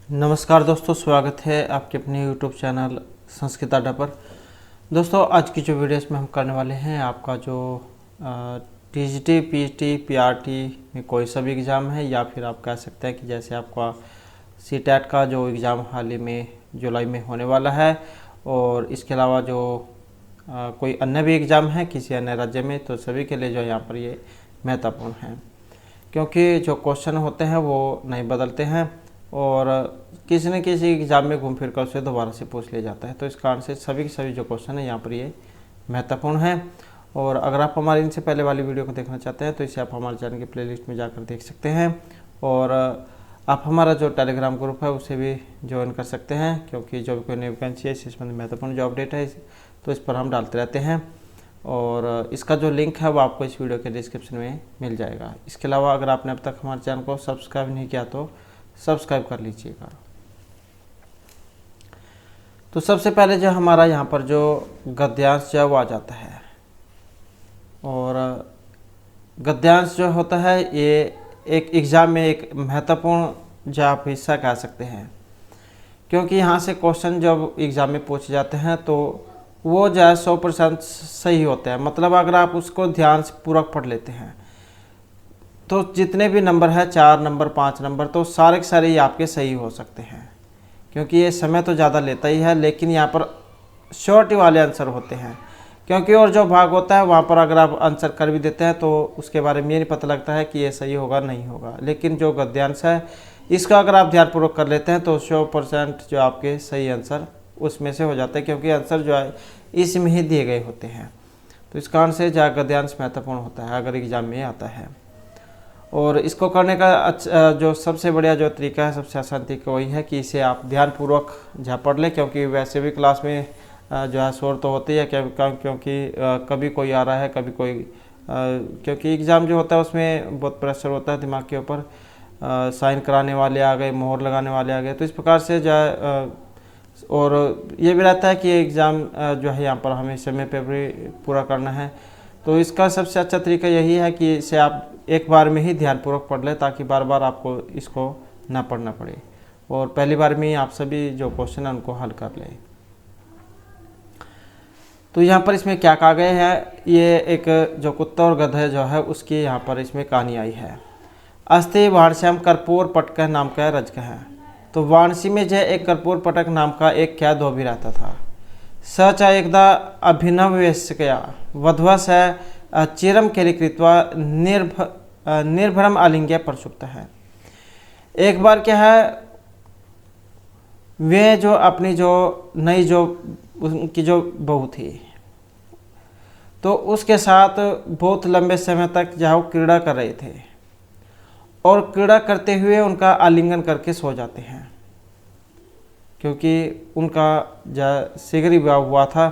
नमस्कार दोस्तों, स्वागत है आपके अपने YouTube चैनल संस्कृत अड्डा पर। दोस्तों, आज की जो वीडियो में हम करने वाले हैं, आपका जो टीजीटी, पीटी, पीआरटी में कोई सा भी एग्ज़ाम है, या फिर आप कह सकते हैं कि जैसे आपका सीटेट का जो एग्ज़ाम हाल ही में जुलाई में होने वाला है, और इसके अलावा जो कोई अन्य भी एग्ज़ाम है किसी अन्य राज्य में, तो सभी के लिए जो यहाँ पर ये महत्वपूर्ण है, क्योंकि जो क्वेश्चन होते हैं वो नहीं बदलते हैं और किसी न किसी एग्ज़ाम में घूम फिर कर उसे दोबारा से पूछ लिया जाता है। तो इस कारण से सभी के सभी जो क्वेश्चन है यहाँ पर ये महत्वपूर्ण है। और अगर आप हमारे इनसे पहले वाली वीडियो को देखना चाहते हैं तो इसे आप हमारे चैनल की प्लेलिस्ट में जाकर देख सकते हैं। और आप हमारा जो टेलीग्राम ग्रुप है उसे भी ज्वाइन कर सकते हैं, क्योंकि जो भी कोई नई वैकेंसी है, इस संबंध में महत्वपूर्ण जो अपडेट है तो इस पर हम डालते रहते हैं। और इसका जो लिंक है वो आपको इस वीडियो के डिस्क्रिप्शन में मिल जाएगा। इसके अलावा अगर आपने अब तक हमारे चैनल को सब्सक्राइब नहीं किया तो सब्सक्राइब कर लीजिएगा। तो सबसे पहले जो हमारा यहाँ पर जो गद्यांश जो वो आ जाता है, और गद्यांश जो होता है ये एक एग्ज़ाम में एक महत्वपूर्ण जो आप हिस्सा कह सकते हैं, क्योंकि यहाँ से क्वेश्चन जब एग्ज़ाम में पूछे जाते हैं तो वो जो है 100% सही होते हैं। मतलब अगर आप उसको ध्यान से पूरा पढ़ लेते हैं तो जितने भी नंबर है, 4 नंबर 5 नंबर, तो सारे के सारे ये आपके सही हो सकते हैं, क्योंकि ये समय तो ज़्यादा लेता ही है, लेकिन यहाँ पर शॉर्ट वाले आंसर होते हैं। क्योंकि और जो भाग होता है वहाँ पर अगर आप आंसर कर भी देते हैं तो उसके बारे में ये नहीं पता लगता है कि ये सही होगा नहीं होगा। लेकिन जो गद्यांश है इसका अगर आप ध्यानपूर्वक कर लेते हैं तो 100% जो आपके सही आंसर उसमें से हो जाता है, क्योंकि आंसर जो है इसमें ही दिए गए होते हैं। तो इस कारण से जो गद्यांश महत्वपूर्ण होता है अगर एग्ज़ाम में आता है। और इसको करने का जो सबसे बढ़िया जो तरीका है, सबसे आसान तरीका वही है कि इसे आप ध्यानपूर्वक पढ़ लें, क्योंकि वैसे भी क्लास में जो है शोर तो होती है, क्योंकि कभी कोई आ रहा है, कभी कोई क्योंकि एग्ज़ाम जो होता है उसमें बहुत प्रेशर होता है दिमाग के ऊपर। साइन कराने वाले आ गए, मोहर लगाने वाले आ गए, तो इस प्रकार से जो है और ये भी रहता है कि एग्ज़ाम जो है यहाँ पर हमें समय पर भी पूरा करना है। तो इसका सबसे अच्छा तरीका यही है कि इसे आप एक बार में ही ध्यानपूर्वक पढ़ लें, ताकि बार बार आपको इसको ना पढ़ना पड़े और पहली बार में ही आप सभी जो क्वेश्चन है उनको हल कर लें। तो यहाँ पर इसमें क्या कहा गया है, ये एक जो कुत्ता और गधा जो है उसकी यहाँ पर इसमें कहानी आई है। अस्ति वाणस्याम कर्पूर पटक नाम का रजक है। तो वाणसी में जो एक कर्पूर पटक नाम का एक क्या धोबी रहता था। स च एकदा अभिनव वेश्यया वधवा स चिरम केली कृत्वा निर्भरम आलिंग्य प्रसुप्त है। एक बार क्या है, वे जो अपनी जो नई जो उनकी जो बहू थी, तो उसके साथ बहुत लंबे समय तक जो क्रीड़ा कर रहे थे, और क्रीड़ा करते हुए उनका आलिंगन करके सो जाते हैं, क्योंकि उनका जो शीघ्र विवाह हुआ था।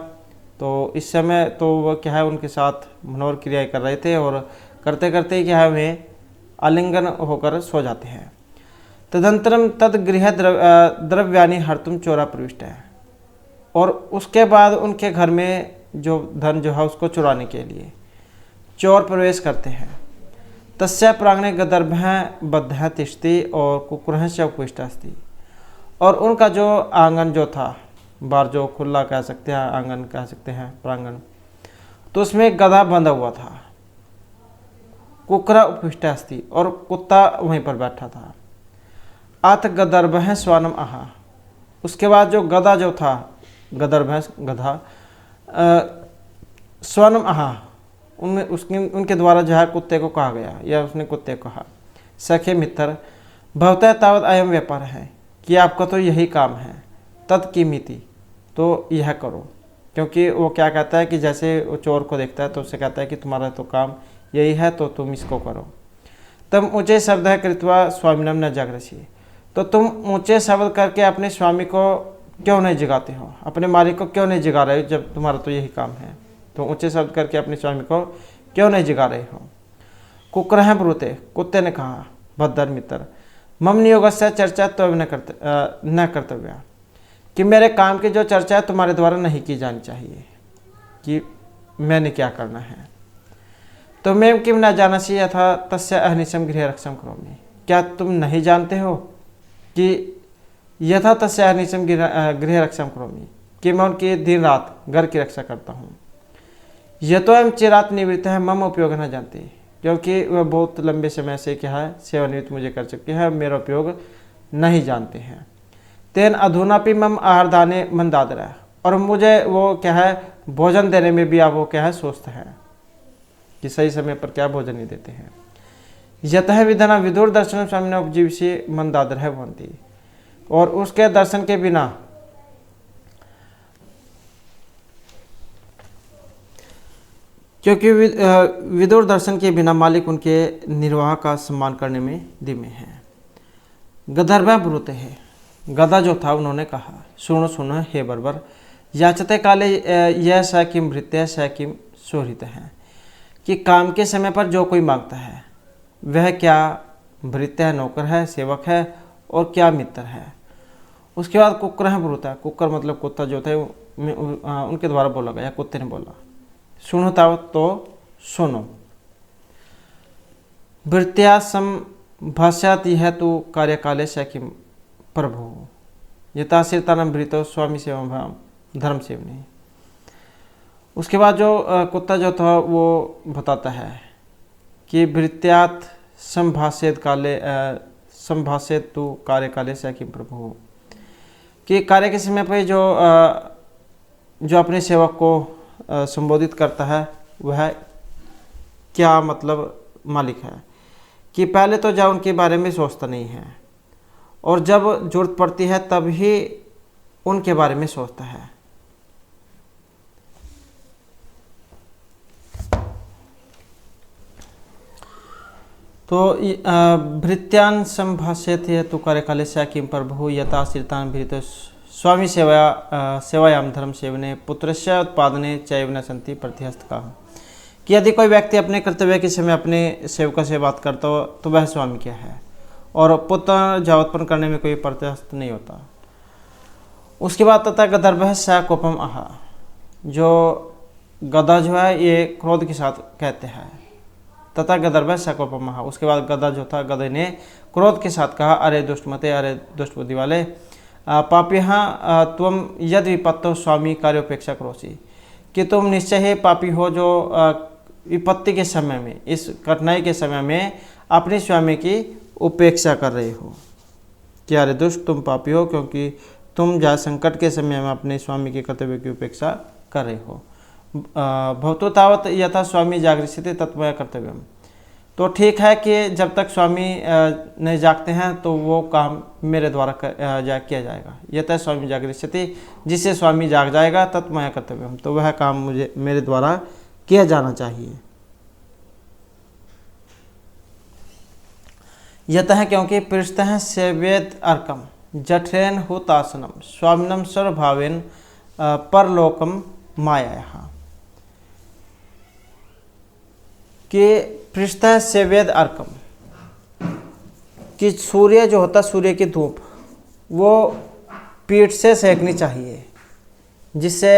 तो इस समय तो वह क्या है उनके साथ मनोहर क्रियाएँ कर रहे थे, और करते करते क्या है वे आलिंगन होकर सो जाते हैं। तदंतरम तद गृह द्रव्यानि हर्तुम चोरा प्रविष्ट है। और उसके बाद उनके घर में जो धन जो है उसको चुराने के लिए चोर प्रवेश करते हैं। तस्या प्रांगणे गदर्भः बद्धः तिष्ठति और कुकुरः च उपविष्टः अस्ति। और उनका जो आंगन जो था, बाहर जो खुला कह सकते हैं, आंगन कह सकते हैं, प्रांगण, तो उसमें गधा बंधा हुआ था। कुकुरा उपविष्टः अस्ति, और कुत्ता वहीं पर बैठा था। अथ गदर्भः स्वानम आहा। उसके बाद जो गधा जो था, गदर्भः गधा, स्वानम आहा, उनके द्वारा जो है कुत्ते को कहा गया, या उसने कुत्ते को कहा, सखे मित्र भवतः तावत अयम व्यापार है, कि आपका तो यही काम है, तत्किमिति, तो यह करो। क्योंकि वो क्या कहता है कि जैसे वो चोर को देखता है तो उससे कहता है कि तुम्हारा तो काम यही है, तो तुम इसको करो। तब ऊँचे शब्द है कृत्वा स्वामिनम न जागृषि। तो तुम ऊँचे शब्द करके अपने स्वामी को क्यों नहीं जगाते हो, अपने मालिक को क्यों नहीं जगा रहे हो, जब तुम्हारा तो यही काम है। तो ऊँचे शब्द करके अपने स्वामी को क्यों नहीं जगा रहे हो। कुक्रह ब्रूते, कुत्ते ने कहा, भद्र मित्र, मम नियोग से चर्चा तो न कर्तव्य, कि मेरे काम की जो चर्चा है तुम्हारे द्वारा नहीं की जानी चाहिए, कि मैंने क्या करना है। तो मैं किम न जानसी यथा तस्य अहनिशम गृह रक्षम करोमि। क्या तुम नहीं जानते हो कि यथा तस्य अनिशम गृह रक्षा करोमि, कि मैं उनकी दिन रात घर की रक्षा करता हूँ। यतोयम चिरात निवृत्त है मम उपयोग न जानते, क्योंकि वह बहुत लंबे समय से क्या है सेवानिवृत्त मुझे कर चुके हैं, मेरा उपयोग नहीं जानते हैं। तेन अधुनापि मम आहार दाने मन दादरा है, और मुझे वो क्या है भोजन देने में भी आप वो क्या है सोचते हैं कि सही समय पर क्या भोजन नहीं देते हैं। यतः विधना विदुर दर्शन स्वामी उपजीव से मन दादर है भवंती, और उसके दर्शन के बिना क्योंकि विदुर दर्शन के बिना मालिक उनके निर्वाह का सम्मान करने में धीमे हैं। गदर्भ ब्रुते है, गदा जो था उन्होंने कहा, सुनो सुनो हे बर्बर, याचते काले यह स किम भृत्य स किम शोहृत है, कि काम के समय पर जो कोई मांगता है वह क्या भृत्य है, नौकर है, सेवक है, और क्या मित्र है। उसके बाद कुकर है ब्रुता, कुकर मतलब कुत्ता जो थे उनके द्वारा बोला गया, कुत्ते ने बोला। सुनो तो सुनो, भृत्या संभाष्यात यह तो कार्यकाले से किम प्रभु, यथाशीरतानम भृतो स्वामी सेवा धर्म सेवनी। उसके बाद जो कुत्ता जो था वो बताता है कि भृत्यात संभाष्यत काले संभाष्यत तो कार्यकाले से किम प्रभु, कि कार्य के समय पर जो अपने सेवक को संबोधित करता है वह क्या मतलब मालिक है, कि पहले तो जब उनके बारे में सोचता नहीं है, और जब जरूरत पड़ती है तब ही उनके बारे में सोचता है। तो भृत्यान संभाष्यत तो कार्यकाले से किम प्रभु यथाश्रितान भृत स्वामी सेवायाम धर्म सेवने पुत्रस्य उत्पादने चैव न संति प्रतिहस्त का, कि यदि कोई व्यक्ति अपने कर्तव्य के समय अपने सेवकों से बात करता हो तो वह स्वामी क्या है, और पुत्र जब उत्पन्न करने में कोई प्रतिहस्त नहीं होता। उसके बाद तथा गदर्भ स कोपम आहा, जो गदा जो है ये क्रोध के साथ कहते हैं, तथा गदर्भ स कोपम आहा। उसके बाद गदा जो था गधे ने क्रोध के साथ कहा, अरे दुष्ट मते, अरे दुष्ट बुद्धि वाले, पापिहा तुम यद विपत्तो स्वामी कार्योपेक्षा करोसी, कि तुम निश्चय ही पापी हो जो विपत्ति के समय में, इस कठिनाई के समय में अपने स्वामी की उपेक्षा कर रहे हो। कि अरे दुष्ट तुम पापी हो, क्योंकि तुम जहाँ संकट के समय में अपने स्वामी के कर्तव्य की उपेक्षा कर रहे हो। भवतो तावत यथा स्वामी जागृष्यते तत्मय कर्तव्यम, तो ठीक है कि जब तक स्वामी नहीं जागते हैं तो वो काम मेरे द्वारा किया जाएगा। यथा स्वामी जागृष्यते, जिससे स्वामी जाग जाएगा, तत्मय कर्तव्यम, तो वह काम मुझे मेरे द्वारा किया जाना चाहिए। यतः क्योंकि पृष्ठः सेव्येत अर्कम जठरेन हुतासनम स्वामिनम सर्वभावेन परलोकम माया, कि पृष्ठः सेव्येत अर्कम, कि सूर्य जो होता सूर्य की धूप वो पीठ से सेकनी चाहिए, जिससे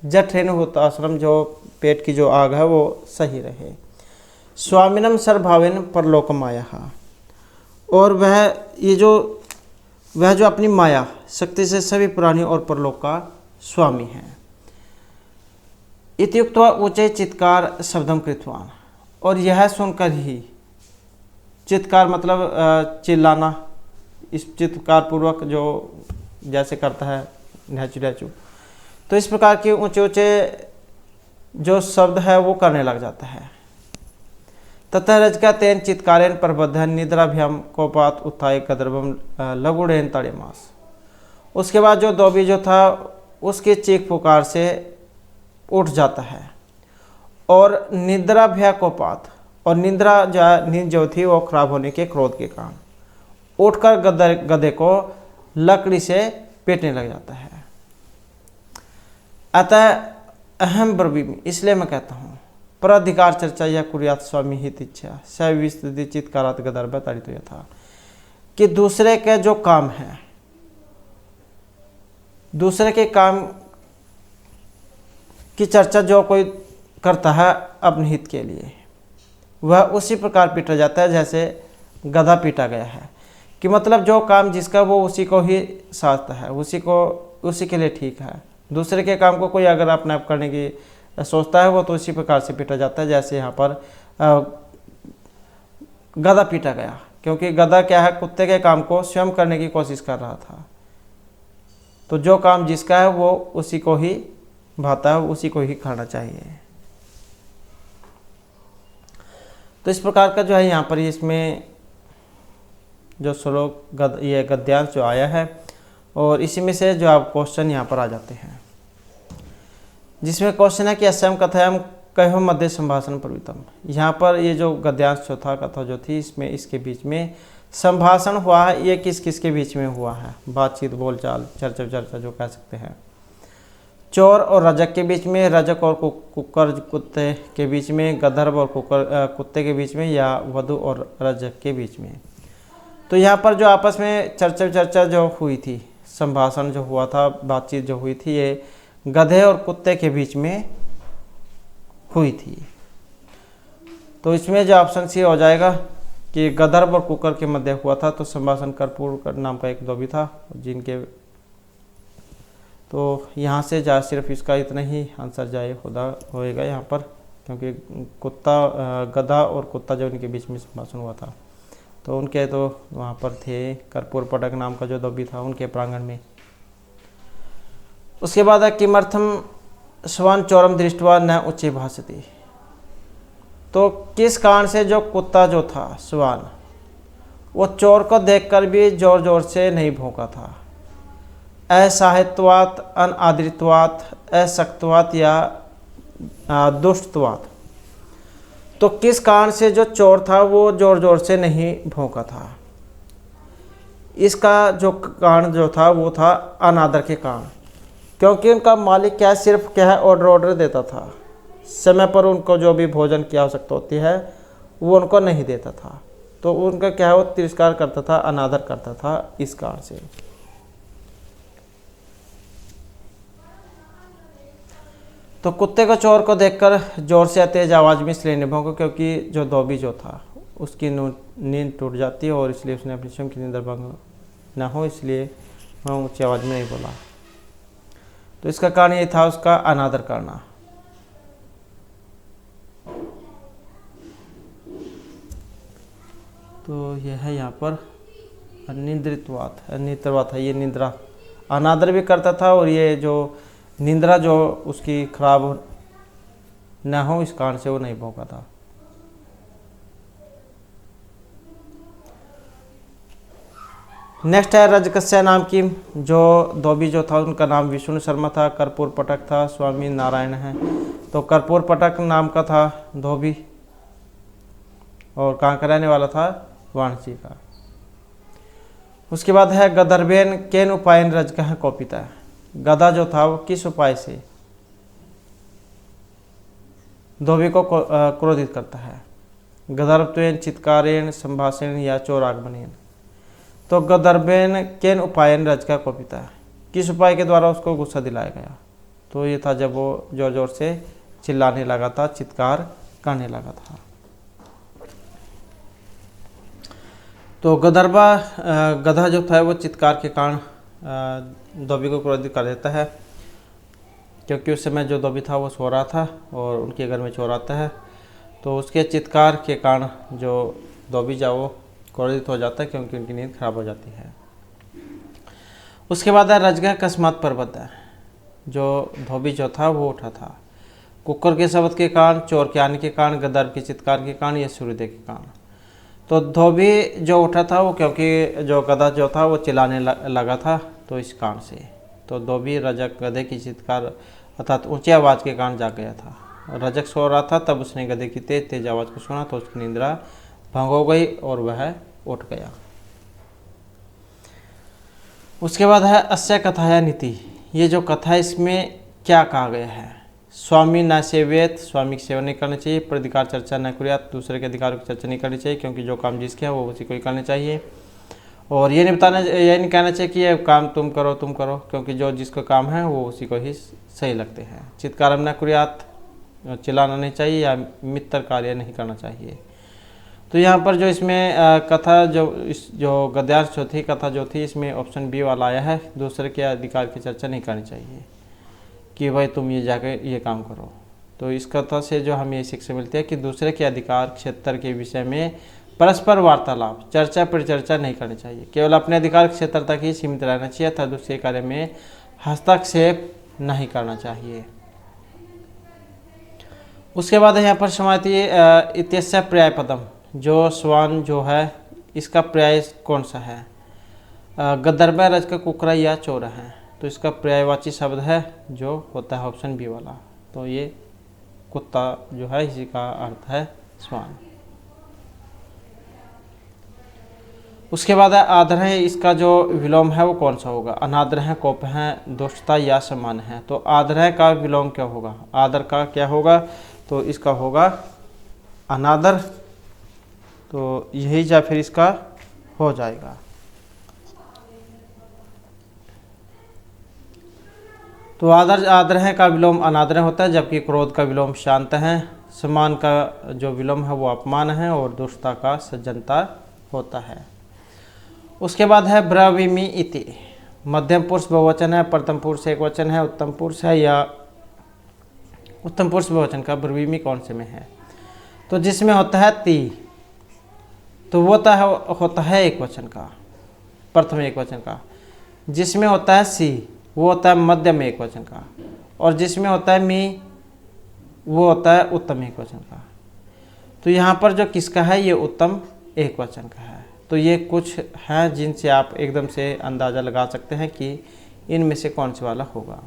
जठरेन हुतासनम जो पेट की जो आग है वो सही रहे। स्वामिनम सर्वभावेन परलोकम माया, और वह जो अपनी माया शक्ति से सभी प्राणी और परलोक का स्वामी है। इत्युक्त्वा ऊंचे चित्कार शब्दम कृतवान, और यह सुनकर ही चित्कार मतलब चिल्लाना, इस चित्कार पूर्वक जो जैसे करता है ढैचू ढैचू, तो इस प्रकार के ऊंचे ऊंचे जो शब्द है वो करने लग जाता है। तथा रजका तेन चित्कारेन प्रबद्धन निद्राभ्याम कोपात उत्थाय कदर्भम लघुड़ेन तड़ेमास। उसके बाद जो धोबी जो था उसके चीख पुकार से उठ जाता है, और निद्राभ्या कोपात, और नींद जो थी वो खराब होने के क्रोध के कारण उठकर गधे को लकड़ी से पीटने लग जाता है। अतः अहम ब्रवीमि, इसलिए मैं कहता हूँ, पर अधिकार चर्चा या कुर्यात स्वामी हित इच्छा सविस्तृति चित्कारात गदर्भ ताड़ित था, कि दूसरे के जो काम है, दूसरे के काम की चर्चा जो कोई करता है अपने हित के लिए, वह उसी प्रकार पीटा जाता है जैसे गधा पीटा गया है। कि मतलब जो काम जिसका वो उसी को ही साधता है, उसी के लिए ठीक है। दूसरे के काम को कोई अगर अपने आप करने की सोचता है वो तो उसी प्रकार से पीटा जाता है। जैसे यहाँ पर गधा पीटा गया, क्योंकि गधा क्या है, कुत्ते के काम को स्वयं करने की कोशिश कर रहा था। तो जो काम जिसका है वो उसी को ही भाता है, उसी को ही खाना चाहिए। तो इस प्रकार का जो है यहाँ पर इसमें जो श्लोक ये गद्यांश जो आया है, और इसी में से जो आप क्वेश्चन यहाँ पर आ जाते हैं, जिसमें क्वेश्चन है कि अस्यम कथायाम कहो मध्य संभाषण प्रवृत्तम। यहाँ पर ये जो गद्यांश जो था, कथा जो थी, इसमें इसके बीच में संभाषण हुआ है। ये किस किस के बीच में हुआ है? बातचीत, बोलचाल, चर्चा जो कह सकते हैं। चोर और रजक के बीच में, रजक और कुकर कुत्ते के बीच में, गंधर्व और कुत्ते के बीच में, या वधु और रजक के बीच में। तो यहाँ पर जो आपस में चर्चा जो हुई थी, संभाषण जो हुआ था, बातचीत जो हुई थी, ये गधे और कुत्ते के बीच में हुई थी। तो इसमें जो ऑप्शन सी हो जाएगा कि गंधर्व और कुकर के मध्य हुआ था। तो संभाषण कर्पूर नाम का एक धोबी था जिनके, तो यहाँ से जा सिर्फ इसका इतना ही आंसर जाए होएगा यहाँ पर, क्योंकि गधा और कुत्ता जो उनके बीच में संभाषण हुआ था, तो उनके तो वहाँ पर थे कर्पूर पटक नाम का जो धोबी था उनके प्रांगण में। उसके बाद है किमर्थम स्वान चोरम दृष्टवा न उच्चे भाषति। तो किस कारण से जो कुत्ता जो था स्वान, वो चोर को देखकर भी जोर जोर से नहीं भौंका था। असाहित्वात, अनादृत्वात, असक्तवात या दुष्टवात। तो किस कारण से जो चोर था वो जोर जोर से नहीं भौंका था? इसका जो कारण जो था वो था अनादर के कारण, क्योंकि उनका मालिक क्या सिर्फ क्या है ऑर्डर देता था, समय पर उनको जो भी भोजन की आवश्यकता होती है वो उनको नहीं देता था। तो उनका क्या है वो तिरस्कार करता था, अनादर करता था इस कारण से। तो कुत्ते को चोर को देखकर जोर से तेज आवाज़ में इसलिए नहीं भौंका क्योंकि जो धोबी जो था उसकी नींद टूट जाती है, और इसलिए उसने अपनी स्वयं की नींद भंग न हो, इसलिए वह ऊँची आवाज़ में नहीं बोला। तो इसका कारण ये था उसका अनादर करना। तो यह है यहाँ पर अनिद्रित्वात है, ये निद्रा, अनादर भी करता था, और ये जो निंद्रा जो उसकी खराब न हो इस कारण से वो नहीं भौंका था। नेक्स्ट है रजकस्य नाम की जो धोबी जो था उनका नाम विष्णु शर्मा था, कर्पूर पटक था, स्वामी नारायण है। तो कर्पूर पटक नाम का था धोबी, और कहाँ का रहने वाला था? वाराणसी का। उसके बाद है गदर्भेन केन उपायन रजकः कौपिता। गधा जो था वो किस उपाय से धोबी को क्रोधित करता है? गदर्भत्वेन, चित्कारेण, संभाषण या चोरागमनेन। तो गदर्भेन केन उपायन रजकः कौपिता, किस उपाय के द्वारा उसको गुस्सा दिलाया गया? तो ये था जब वो जोर जोर से चिल्लाने लगा था, चित्कार करने लगा था। तो गधा जो था वो चित्कार के कारण धोबी को क्रोधित कर देता है, क्योंकि उस समय जो धोबी था वो सो रहा था और उनके घर में चोर आता है। तो उसके चित्कार के कारण जो धोबी जा वो क्रोधित हो जाता है, क्योंकि उनकी नींद खराब हो जाती है। उसके बाद है रजगः अकस्मात प्रबुद्ध। जो धोबी जो था वो उठा था कुकर के शब्द के कारण, चोर के आने के कारण, गदर के चित्कार के कारण या सूर्योदय के कारण। तो धोबी जो उठा था वो क्योंकि जो गधा जो था वो चिल्लाने लगा था, तो इस कारण से। तो धोबी रजक गधे की चित्कार अर्थात ऊंची आवाज़ के कारण जाग गया था। रजक सो रहा था, तब उसने गधे की तेज आवाज़ को सुना, तो उसकी निंद्रा भंग हो गई और वह उठ गया। उसके बाद है अस्य कथाया नीति। ये जो कथा है इसमें क्या कहा गया है? स्वामी न सेवेत, स्वामी की सेवा नहीं करनी चाहिए। प्रधिकार चर्चा न करियात, दूसरे के अधिकारों की चर्चा नहीं करनी चाहिए, क्योंकि जो काम जिसके हैं वो उसी को ही करने चाहिए। और ये नहीं कहना चाहिए कि ये काम तुम करो, क्योंकि जो जिसका काम है वो उसी को ही सही लगते हैं। चित्कारम न करियात, चिल्लाना नहीं चाहिए, या मित्र कार्य नहीं करना चाहिए। तो यहाँ पर जो इसमें कथा जो गद्यांश जो थी, कथा जो थी, इसमें ऑप्शन बी वाला आया है, दूसरे के अधिकार की चर्चा नहीं करनी चाहिए कि भाई तुम ये जाकर ये काम करो। तो इस कथा से जो हमें ये शिक्षा मिलती है कि दूसरे के अधिकार क्षेत्र के विषय में परस्पर वार्तालाप, चर्चा परिचर्चा नहीं करनी चाहिए, केवल अपने अधिकार क्षेत्र तक ही सीमित रहना चाहिए तथा दूसरे कार्य में हस्तक्षेप नहीं करना चाहिए। उसके बाद यहाँ पर समाप्ति इत्यस्य पर्याय पदम, जो स्वान जो है इसका पर्याय कौन सा है? गद्दर्भ, रजक, कुकरा या चोर है। तो इसका पर्यायवाची शब्द है जो होता है ऑप्शन बी वाला, तो ये कुत्ता जो है इसी का अर्थ है स्वान। उसके बाद आदर है, इसका जो विलोम है वो कौन सा होगा? अनादर है, कोप है, दुष्टता या समान है। तो आदर है का विलोम क्या होगा? आदर का क्या होगा? तो इसका होगा अनादर, तो यही या फिर इसका हो जाएगा। तो आदर है का विलोम अनादर होता है, जबकि क्रोध का विलोम शांत है, समान का जो विलोम है वो अपमान है, और दुष्टता का सज्जनता होता है। उसके बाद है ब्रवीमि इति, मध्यम पुरुष बहुवचन है, प्रथम पुरुष एक वचन है, उत्तम पुरुष है, या उत्तम पुरुष बहुवचन का ब्रवीमि कौन से में है? तो जिसमें होता है ती, तो वो होता है एक वचन का, प्रथम एक वचन का। जिसमें होता है सी, वो होता है मध्यम एक वचन का, और जिसमें होता है मी, वो होता है उत्तम एक वचन का। तो यहाँ पर जो किसका है, ये उत्तम एक वचन का है। तो ये कुछ हैं जिनसे आप एकदम से अंदाज़ा लगा सकते हैं कि इनमें से कौन से वाला होगा।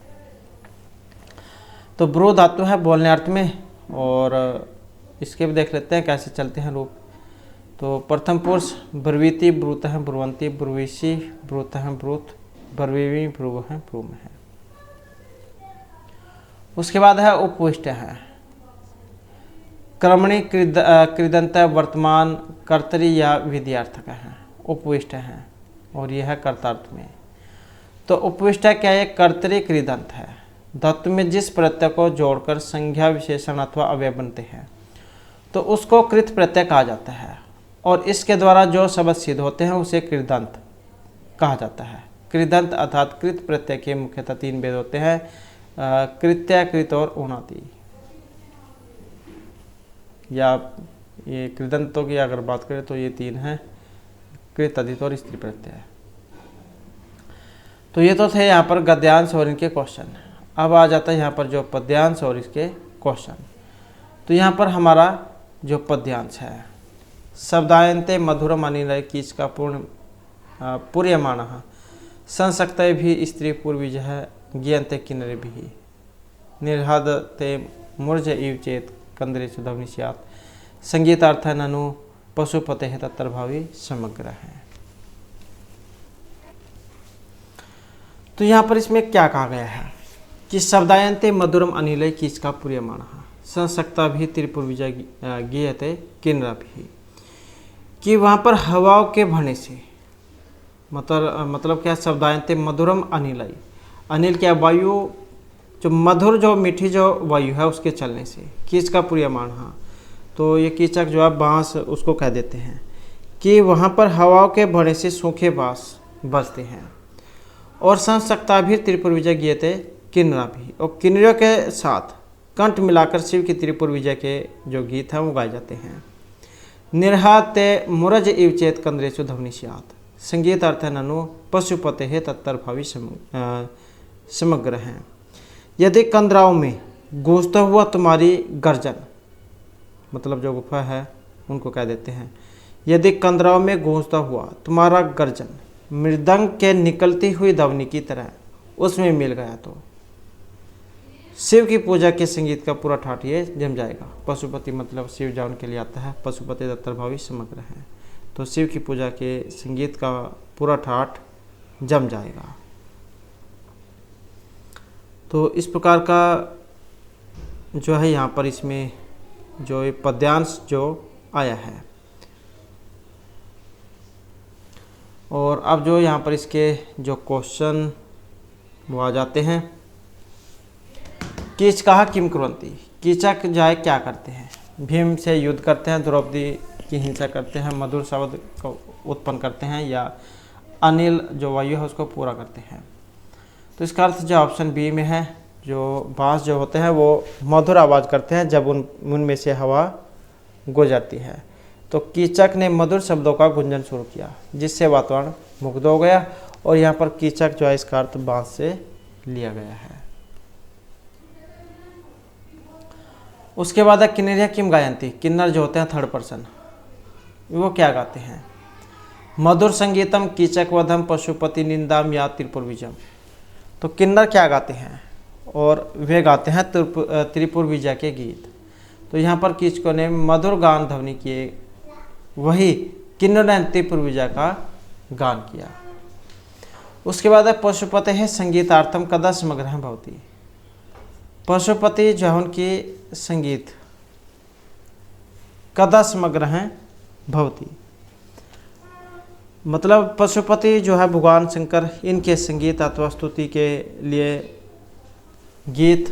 तो ब्रू धातु है बोलने अर्थ में, और इसके भी देख लेते हैं कैसे चलते हैं रूप। तो प्रथम पुरुष ब्रवीति, ब्रूत है, ब्रुवंती, ब्रुविशी, ब्रूत है, ब्रूत, ब्रवीमि, ब्रुव है, ब्रूम है। उसके बाद है उपविष्ट है, क्रमणी, कृदंत, वर्तमान, कर्तरी या विधियार्थक है, उपविष्ट है, और यह है कर्तार्थ में। तो उपविष्ट क्या है? कर्तरी कृदंत है, धातु में जिस प्रत्यय को जोड़कर संज्ञा, विशेषण अथवा अव्यय बनते हैं तो उसको कृत प्रत्यय कहा जाता है, और इसके द्वारा जो शब्द सिद्ध होते हैं उसे कृदंत कहा जाता है। कृदंत अर्थात कृत प्रत्यय के मुख्यतः तीन भेद होते हैं, कृत्य, कृत और उणाति। या ये कृदंतों की अगर बात करें तो ये तीन हैं, कृत, अधित और स्त्री प्रत्यय। तो ये तो थे यहाँ पर गद्यांश और इनके क्वेश्चन। अब आ जाता है यहाँ पर जो पद्यांश और इसके क्वेश्चन। तो यहाँ पर हमारा जो पद्यांश है, शब्दायन्ते मधुरम अनिलय कीच का पूर्यमाणः संसक्त भी स्त्री पूर्वीज ज्ञानते किन्नरे भी निर्हदते मूर्ज इव चेत कंदरे सुधवनि स्यात् संगीतार्थ ननु पशुपते है तत्प्रभावी समग्र है। तो यहाँ पर इसमें क्या कहा गया है कि शब्दायन्ते मधुरम अनिलय कीच का पूर्यमाणः संसक्ता भी त्रिपुर्विजा गीयते किन्नरा भी, कि वहाँ पर हवाओं के भरने से मतलब क्या? शब्दायन्ते मधुरम अनिलय, अनिल क्या? वायु, जो मधुर जो मीठी जो वायु है उसके चलने से। कीच का पूर्यमाण, हाँ, तो ये कीचक जो है बाँस उसको कह देते हैं कि वहाँ पर हवाओं के भरने से सूखे बाँस बजते हैं। और संसक्ता भी त्रिपुर विजय गीयते किन्नरा भी, और किन्नरों के साथ कंठ मिलाकर शिव की त्रिपुर विजय के जो गीत हैं वो गाए जाते हैं। निर्हाते मुरज इव चेत कंद्रेशु ध्वनि स्यात् संगीत अर्थ ननु पशुपते है तत्प्रभावी समग्र हैं। यदि कंदराओं में गूंजता हुआ तुम्हारी गर्जन, मतलब जो गुफा है उनको कह देते हैं, यदि कंदराओं में गूंजता हुआ तुम्हारा गर्जन मृदंग के निकलती हुई ध्वनि की तरह उसमें मिल गया तो शिव की पूजा के संगीत का पूरा ठाठ ये जम जाएगा। पशुपति मतलब शिव जान के लिए आता है, पशुपति तत्प्रभावी समग्र है, तो शिव की पूजा के संगीत का पूरा ठाठ जम जाएगा। तो इस प्रकार का जो है यहाँ पर इसमें जो ये पद्यांश जो आया है। और अब जो यहाँ पर इसके जो क्वेश्चन वो आ जाते हैं। कीच कहा किम कुर्वन्ति, कीचक जाए क्या करते हैं? भीम से युद्ध करते हैं, द्रौपदी की हिंसा करते हैं, मधुर शब्द को उत्पन्न करते हैं, या अनिल जो वायु है उसको पूरा करते हैं। तो इसका अर्थ जो ऑप्शन बी में है, जो बांस जो होते हैं वो मधुर आवाज़ करते हैं जब उनमें से हवा गुजरती है। तो कीचक ने मधुर शब्दों का गुंजन शुरू किया जिससे वातावरण मुग्ध हो गया, और यहाँ पर कीचक जो है इसका अर्थ बांस से लिया गया है। उसके बाद है किन्नरिया किम गायंती। किन्नर जो होते हैं थर्ड पर्सन, वो क्या गाते हैं? मधुर संगीतम कीचक वधम पशुपति निंदाम या त्रिपुर विजम। तो किन्नर क्या गाते हैं? और वे गाते हैं त्रिपुर विजय के गीत। तो यहाँ पर कीचकों ने मधुर गान ध्वनि किए, वही किन्नर ने त्रिपुर विजय का गान किया। उसके बाद है पशुपते है संगीतार्थम कदा समग्र भवती। पशुपति जो है उनकी संगीत कदा समग्र भवती, मतलब पशुपति जो है भगवान शंकर, इनके संगीत अथवा स्तुति के लिए गीत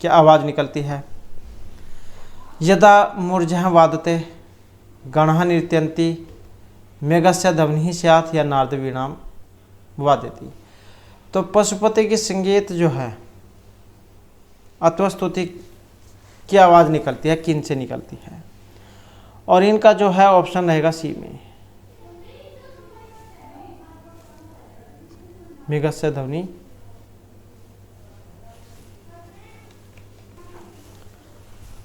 की आवाज़ निकलती है। यदा मूर्जः वादते गणः नृत्यन्ति मेघस्य ध्वनिः स्यात् या नारद वीणाम वादयति। तो पशुपति की संगीत जो है अथवा स्तुति की आवाज़ निकलती है, किन से निकलती है? और इनका जो है ऑप्शन रहेगा सी में, मेघस्य ध्वनि।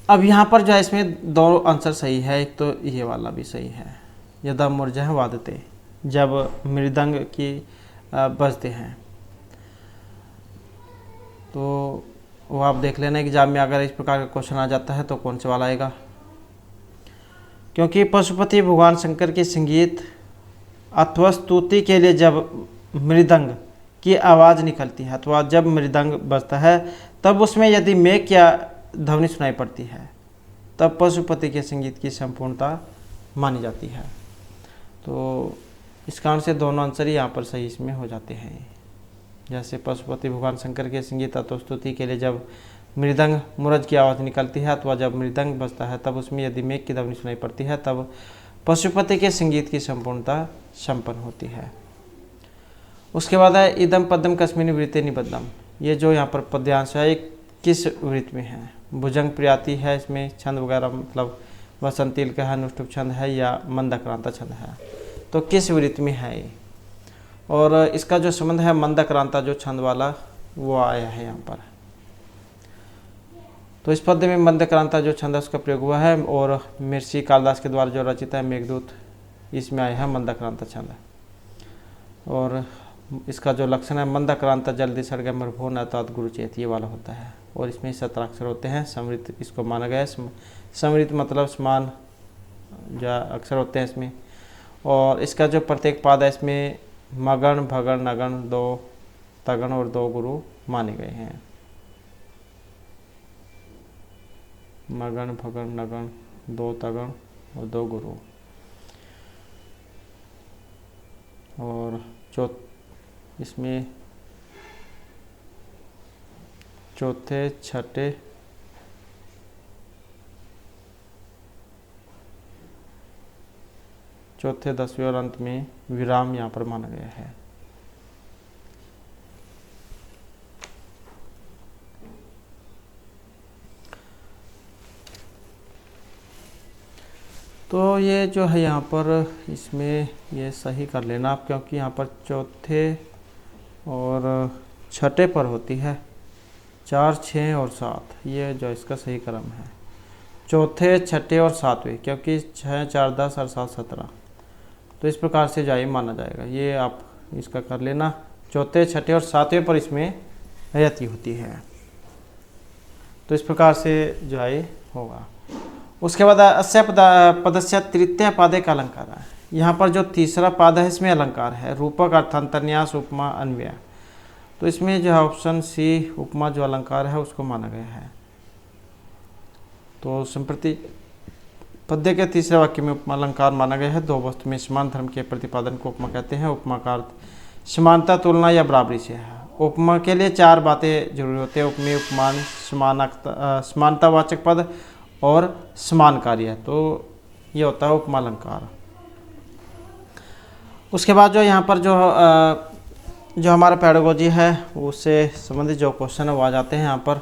अब यहाँ पर जो है इसमें दो आंसर सही है, एक तो ये वाला भी सही है, यदा मूर्जः वादते, जब मृदंग की बजते हैं। तो वो आप देख लेना एग्जाम में अगर इस प्रकार का क्वेश्चन आ जाता है तो कौन से वाला आएगा, क्योंकि पशुपति भगवान शंकर के संगीत अथवा स्तुति के लिए जब मृदंग की आवाज़ निकलती है अथवा जब मृदंग बजता है तब उसमें यदि मेघ क्या ध्वनि सुनाई पड़ती है तब पशुपति के संगीत की संपूर्णता मानी जाती है। तो इस कारण से दोनों आंसर यहाँ पर सही इसमें हो जाते हैं। जैसे पशुपति भगवान शंकर के संगीत अथवा स्तुति के लिए जब मृदंग मुरज की आवाज़ निकलती है अथवा जब मृदंग बजता है तब उसमें यदि मेघ की ध्वनि सुनाई पड़ती है तब पशुपति के संगीत की संपूर्णता संपन्न होती है। उसके बाद है इदम पद्म कस्मिनी वृत्ति निबद्धम। ये जो यहाँ पर पद्यांश है एक किस वृत्त में है? भुजंग प्रियाति है, इसमें छंद वगैरह मतलब वसंतील का है, अनुष्टुप छंद है या मंदक्रांता छंद है। तो किस वृत्त में है ये? और इसका जो संबंध है मंदक्रांता जो छंद वाला वो आया है यहाँ पर। तो इस पद्य में मंदक्रांता जो छंद है उसका प्रयोग हुआ है, और महर्षि कालिदास के द्वारा जो रचित है मेघदूत, इसमें आया है मंदक्रांता छंद। और इसका जो लक्षण है मंदक्रांता जल्दी सड़ गए मरभो न तात गुरुचेत, ये वाला होता है। और इसमें 17 अक्षर होते हैं। समृत इसको माना गया है, समृत मतलब समान जो अक्षर होते हैं इसमें। और इसका जो प्रत्येक पाद है इसमें मगण भगण नगण 2 तगण और 2 गुरु माने गए हैं। मगण भगण नगण 2 तगण और 2 गुरु। और इसमें चौथे छठे चौथे 10वें और अंत में विराम यहाँ पर माना गया है। तो ये जो है यहाँ पर इसमें ये सही कर लेना आप, क्योंकि यहाँ पर चौथे और छठे पर होती है 4, 6 और 7, ये जो इसका सही क्रम है। चौथे छठे और 7वें, क्योंकि 6, 4, 10 और 7, 17। तो इस प्रकार से जो माना जाएगा, ये आप इसका कर लेना। चौथे छठे और 7वें पर इसमें यति होती है। तो इस प्रकार से जो है होगा। उसके बाद अस्य पदस्य तृतीय पादे का अलंकार है। यहाँ पर जो तीसरा पाद है इसमें अलंकार है, रूपक अर्थांतरन्यास उपमा अन्वय। तो इसमें जो है ऑप्शन सी उपमा जो अलंकार है उसको माना गया है। तो संप्रति पद्य के तीसरे वाक्य में उपमा अलंकार माना गया है। 2 वस्तु में समान धर्म के प्रतिपादन को उपमा कहते हैं। उपमा का अर्थ समानता, तुलना या बराबरी से है। उपमा के लिए 4 बातें जरूरी होते हैं: उपमेय, उपमान, समानतावाचक पद और समानकारी है। तो ये होता है उपमा अलंकार। उसके बाद जो यहाँ पर जो हमारा पेडागोजी है उससे संबंधित जो क्वेश्चन है वो आ जाते हैं यहाँ पर,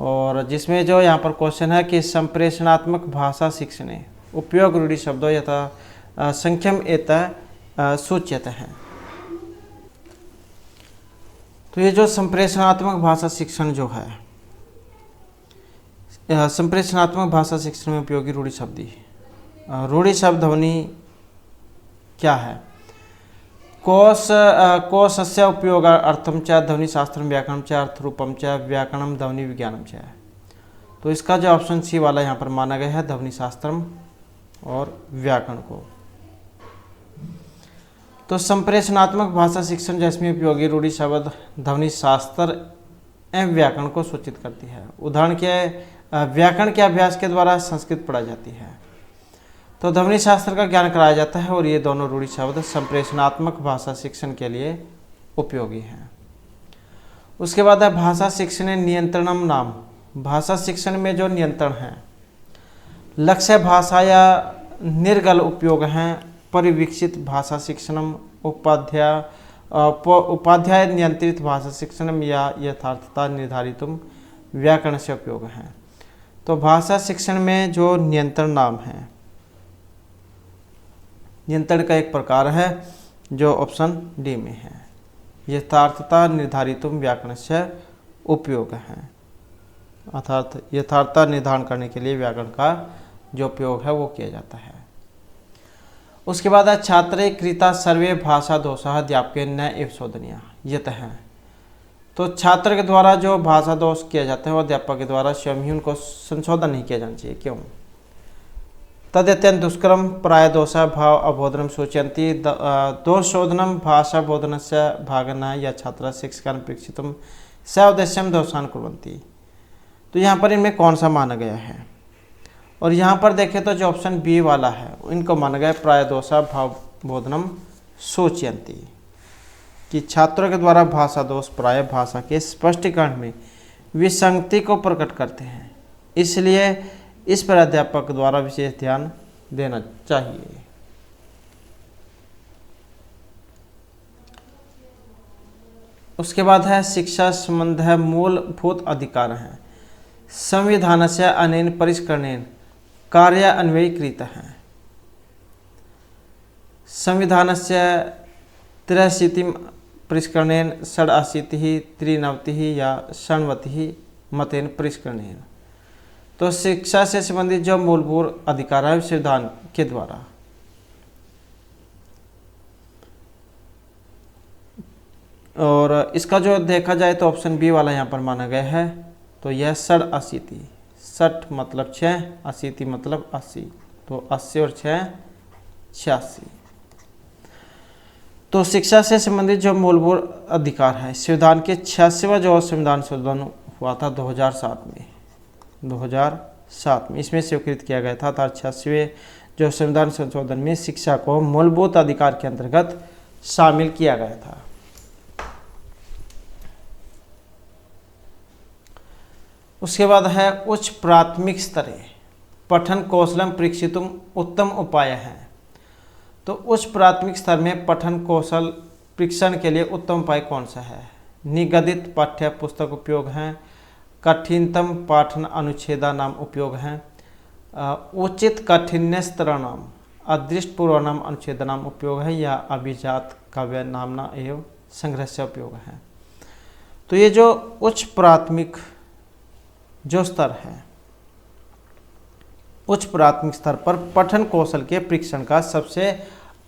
और जिसमें जो यहाँ पर क्वेश्चन है कि संप्रेषणात्मक भाषा शिक्षणे उपयोग रूढ़ि शब्दों यथा संख्यम एतः सूच्यते हैं। तो ये जो संप्रेषणात्मक भाषा शिक्षण जो है, संप्रेषणात्मक भाषा शिक्षण में उपयोगी रूढ़ि शब्दी, रूढ़ि शब्द ध्वनि क्या है? कोशस्य उपयोग अर्थम च ध्वनि शास्त्रम व्याकरणम च अर्थरूपम च व्याकरणम ध्वनि विज्ञानम च। तो इसका जो ऑप्शन सी वाला यहाँ पर माना गया है ध्वनि शास्त्रम और व्याकरण को। तो संप्रेषणात्मक भाषा शिक्षण जिसमें उपयोगी रूढ़ि शब्द ध्वनि शास्त्र एवं व्याकरण को सूचित करती है। उदाहरण के व्याकरण के अभ्यास के द्वारा संस्कृत पढ़ाई जाती है, तो ध्वनि शास्त्र का ज्ञान कराया जाता है, और ये दोनों रूढ़ि शब्द संप्रेषणात्मक भाषा शिक्षण के लिए उपयोगी हैं। उसके बाद है भाषा शिक्षण नियंत्रणम नाम। भाषा शिक्षण में जो नियंत्रण है, लक्ष्य भाषा या निर्गल उपयोग हैं, परिवीक्षित भाषा शिक्षणम, उपाध्याय नियंत्रित भाषा शिक्षणम या यथार्थता निर्धारितुम व्याकरण से उपयोग हैं। तो भाषा शिक्षण में जो नियंत्रण नाम है, नियंत्रण का एक प्रकार है जो ऑप्शन डी में है, यथार्थता निर्धारितुम व्याकरण से उपयोग है, अर्थात यथार्थता निर्धारण करने के लिए व्याकरण का जो उपयोग है वो किया जाता है। उसके बाद है छात्रे कृता सर्वे भाषा दोषा अध्यापके न एव शोधनीय यत है। तो छात्र के द्वारा जो भाषा दोष किया जाता है वो अध्यापक के द्वारा स्वयं ही उनको संशोधन नहीं किया जाना चाहिए। क्यों? तद अत्यंत दुष्कर्म प्राय दोषा भाव अबोधनम सूचयन्ति दोषोधनम भाषा बोधन से भागन या छात्र शिक्षकान प्रेक्षितम सउद्देश्यम दोषान कुर्वन्ति। तो यहाँ पर इनमें कौन सा माना गया है? और यहाँ पर देखें तो जो ऑप्शन बी वाला है इनको माना गया प्राय दोषा भाव बोधनम सूचयन्ति, कि छात्रों के द्वारा भाषा दोष प्राय भाषा के स्पष्टीकरण में विसंगति को प्रकट करते हैं, इसलिए इस पर अध्यापक द्वारा विशेष ध्यान देना चाहिए। उसके बाद है शिक्षा संबंध है मूलभूत अधिकार है संविधान से अनेन परिष्करणेन कार्य अन्वयीकृत है। संविधान से 83 परिष्करणेन 87 93 या 97 मतेन परिष्करणेन। तो शिक्षा से संबंधित जो मूलभूत अधिकार है संविधान के द्वारा, और इसका जो देखा जाए तो ऑप्शन बी वाला यहाँ पर माना गया है। तो यह 87, 60 मतलब 6, 80 मतलब 80, तो 80 और 6 86। तो शिक्षा से संबंधित जो मूलभूत अधिकार है संविधान के 86वां जो संविधान संशोधन हुआ था 2007 में इसमें स्वीकृत किया गया था। 86वें जो संविधान संशोधन में शिक्षा को मूलभूत अधिकार के अंतर्गत शामिल किया गया था। उसके बाद है उच्च प्राथमिक स्तरे पठन कौशलम परीक्षितुम उत्तम उपाय है। तो उच्च प्राथमिक स्तर में पठन कौशल परीक्षण के लिए उत्तम उपाय कौन सा है? निगदित पाठ्य पुस्तक उपयोग है, कठिनतम पाठन अनुच्छेदा नाम उपयोग है, उचित काठिन्य स्तराणाम अदृष्ट पूर्वानाम अनुच्छेद नाम उपयोग है, या अभिजात काव्य नामना एवं संग्रह से उपयोग है। तो ये जो उच्च प्राथमिक जो स्तर है, उच्च प्राथमिक स्तर पर पठन कौशल के परीक्षण का सबसे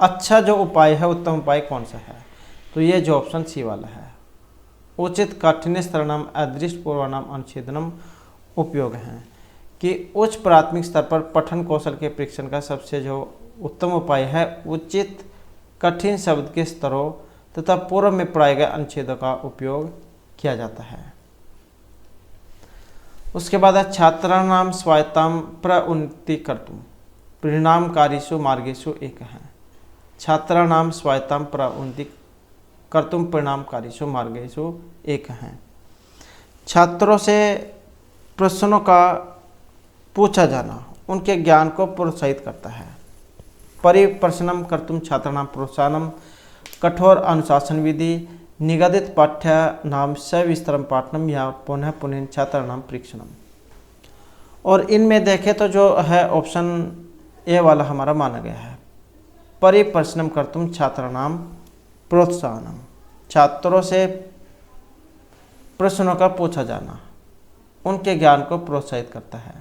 अच्छा जो उपाय है, उत्तम उपाय कौन सा है? तो ये जो ऑप्शन सी वाला है, उचित काठिन्य स्तरनाम अदृष्ट पूर्वानाम अनुच्छेदनम उपयोग है, कि उच्च प्राथमिक स्तर पर पठन कौशल के परीक्षण का सबसे जो उत्तम उपाय है उचित कठिन शब्द के स्तरों तथा पूर्व में पढ़ाए गए अनुच्छेदों का उपयोग किया जाता है। उसके बाद है छात्राणाम स्वायत्ताम प्रउन्नति कर्तुम परिणामकारीषु मार्गेषु एक है। छात्राणाम स्वायत्ताम प्रउन्नति कर्तुम परिणामकारीषु मार्गेषु एक है। छात्रों से प्रश्नों का पूछा जाना उनके ज्ञान को प्रोत्साहित करता है। परिप्रश्नम कर्तुम छात्राणां प्रोत्साहनम, कठोर अनुशासन विधि, निगदित पाठ्यानाम सविस्तरम पाठनम या पुनः पुनः छात्राणां परीक्षणम। और इनमें देखें तो जो है ऑप्शन ए वाला हमारा माना गया है। परिप्रश्नम कर्तुम छात्राणां प्रोत्साहनम, छात्रों से प्रश्नों का पूछा जाना उनके ज्ञान को प्रोत्साहित करता है